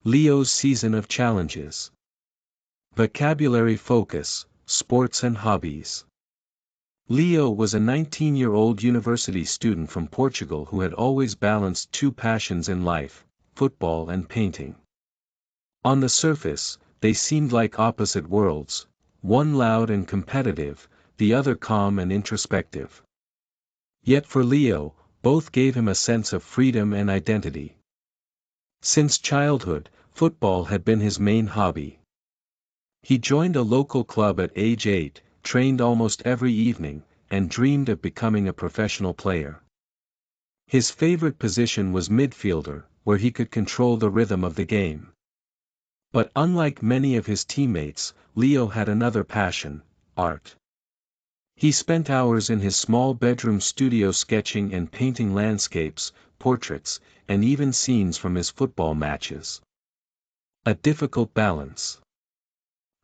Leo's season of challenges. Vocabulary focus, sports and hobbies. Leo was a 19-year-old university student from Portugal who had always balanced two passions in life, football and painting. On the surface, they seemed like opposite worlds, one loud and competitive, the other calm and introspective. Yet for Leo, both gave him a sense of freedom and identity. Since childhood, football had been his main hobby. He joined a local club at age 8, trained almost every evening, and dreamed of becoming a professional player. His favorite position was midfielder, where he could control the rhythm of the game. But unlike many of his teammates, Leo had another passion, art. He spent hours in his small bedroom studio sketching and painting landscapes, portraits, and even scenes from his football matches. A difficult balance.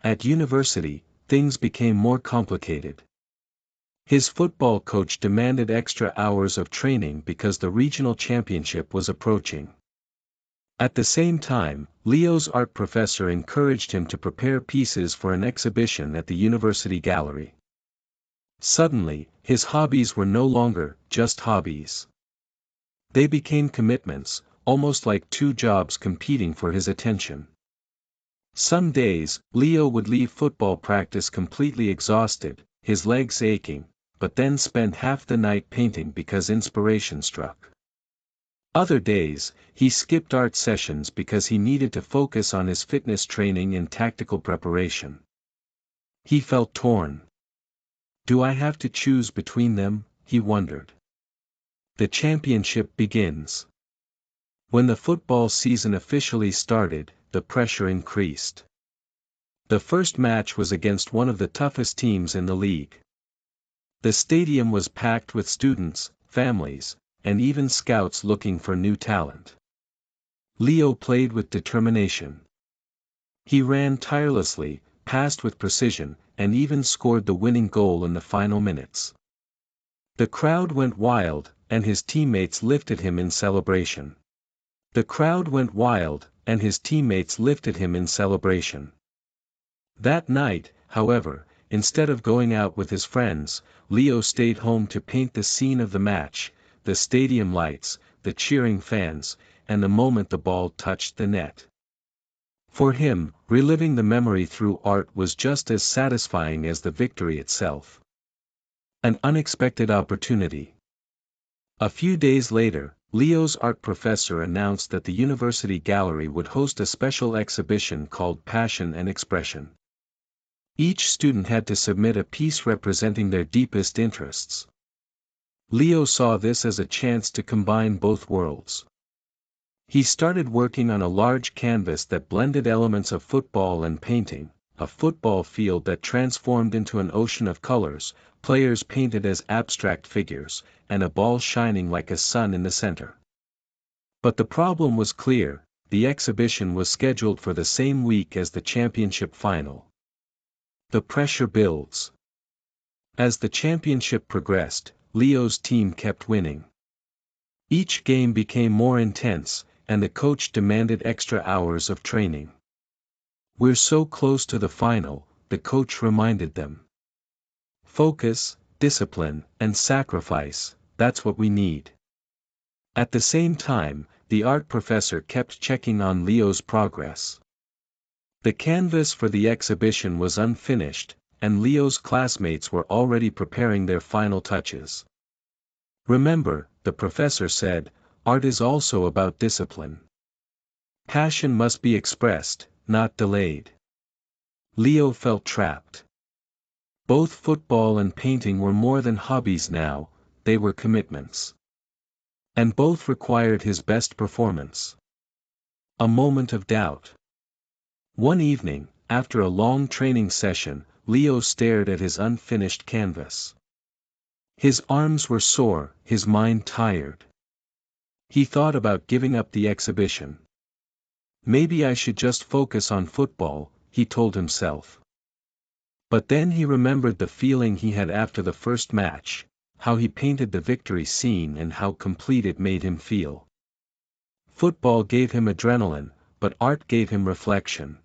At university, things became more complicated. His football coach demanded extra hours of training because the regional championship was approaching. At the same time, Leo's art professor encouraged him to prepare pieces for an exhibition at the university gallery. Suddenly, his hobbies were no longer just hobbies. They became commitments, almost like two jobs competing for his attention. Some days, Leo would leave football practice completely exhausted, his legs aching, but then spend half the night painting because inspiration struck. Other days, he skipped art sessions because he needed to focus on his fitness training and tactical preparation. He felt torn. Do I have to choose between them? He wondered. The championship begins. When the football season officially started, the pressure increased. The first match was against one of the toughest teams in the league. The stadium was packed with students, families, and even scouts looking for new talent. Leo played with determination. He ran tirelessly, passed with precision, and even scored the winning goal in the final minutes. The crowd went wild, and his teammates lifted him in celebration. The crowd went wild, and his teammates lifted him in celebration. That night, however, instead of going out with his friends, Leo stayed home to paint the scene of the match, the stadium lights, the cheering fans, and the moment the ball touched the net. For him, reliving the memory through art was just as satisfying as the victory itself. An unexpected opportunity. A few days later, Leo's art professor announced that the university gallery would host a special exhibition called Passion and Expression. Each student had to submit a piece representing their deepest interests. Leo saw this as a chance to combine both worlds. He started working on a large canvas that blended elements of football and painting, a football field that transformed into an ocean of colors, players painted as abstract figures, and a ball shining like a sun in the center. But the problem was clear: the exhibition was scheduled for the same week as the championship final. The pressure builds. As the championship progressed, Leo's team kept winning. Each game became more intense, and the coach demanded extra hours of training. "We're so close to the final," the coach reminded them. "Focus, discipline, and sacrifice, that's what we need." At the same time, the art professor kept checking on Leo's progress. The canvas for the exhibition was unfinished, and Leo's classmates were already preparing their final touches. "Remember," the professor said, "art is also about discipline. Passion must be expressed, not delayed." Leo felt trapped. Both football and painting were more than hobbies now, they were commitments. And both required his best performance. A moment of doubt. One evening, after a long training session, Leo stared at his unfinished canvas. His arms were sore, his mind tired. He thought about giving up the exhibition. "Maybe I should just focus on football," he told himself. But then he remembered the feeling he had after the first match, how he painted the victory scene and how complete it made him feel. Football gave him adrenaline, but art gave him reflection.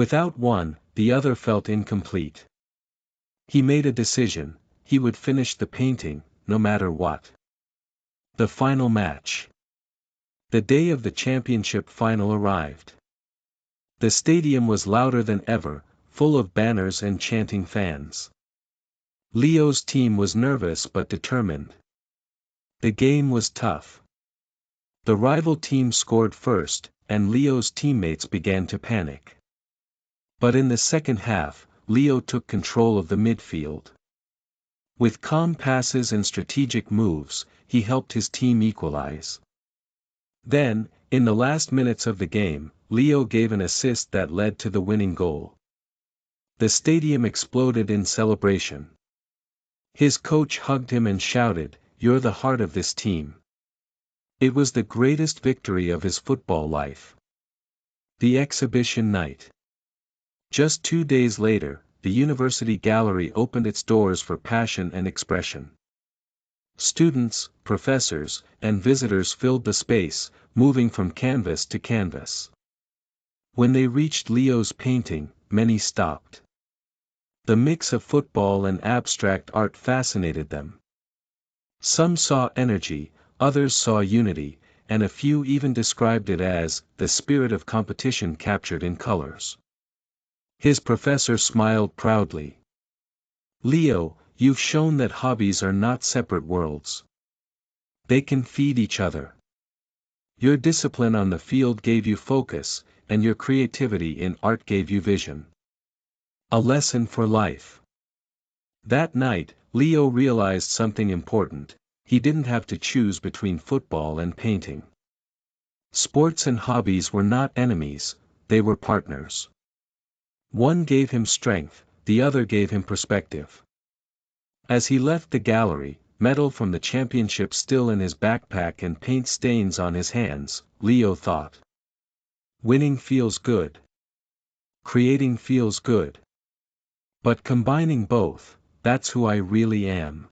Without one, the other felt incomplete. He made a decision: he would finish the painting, no matter what. The final match. The day of the championship final arrived. The stadium was louder than ever, full of banners and chanting fans. Leo's team was nervous but determined. The game was tough. The rival team scored first, and Leo's teammates began to panic. But in the second half, Leo took control of the midfield. With calm passes and strategic moves, he helped his team equalize. Then, in the last minutes of the game, Leo gave an assist that led to the winning goal. The stadium exploded in celebration. His coach hugged him and shouted, "You're the heart of this team." It was the greatest victory of his football life. The exhibition night. Just 2 days later, the university gallery opened its doors for passion and expression. Students, professors, and visitors filled the space, moving from canvas to canvas. When they reached Leo's painting, many stopped. The mix of football and abstract art fascinated them. Some saw energy, others saw unity, and a few even described it as the spirit of competition captured in colors. His professor smiled proudly. "Leo, you've shown that hobbies are not separate worlds. They can feed each other. Your discipline on the field gave you focus, and your creativity in art gave you vision. A lesson for life." That night, Leo realized something important: he didn't have to choose between football and painting. Sports and hobbies were not enemies, they were partners. One gave him strength, the other gave him perspective. As he left the gallery, medal from the championship still in his backpack and paint stains on his hands, Leo thought. Winning feels good. Creating feels good. But combining both, that's who I really am.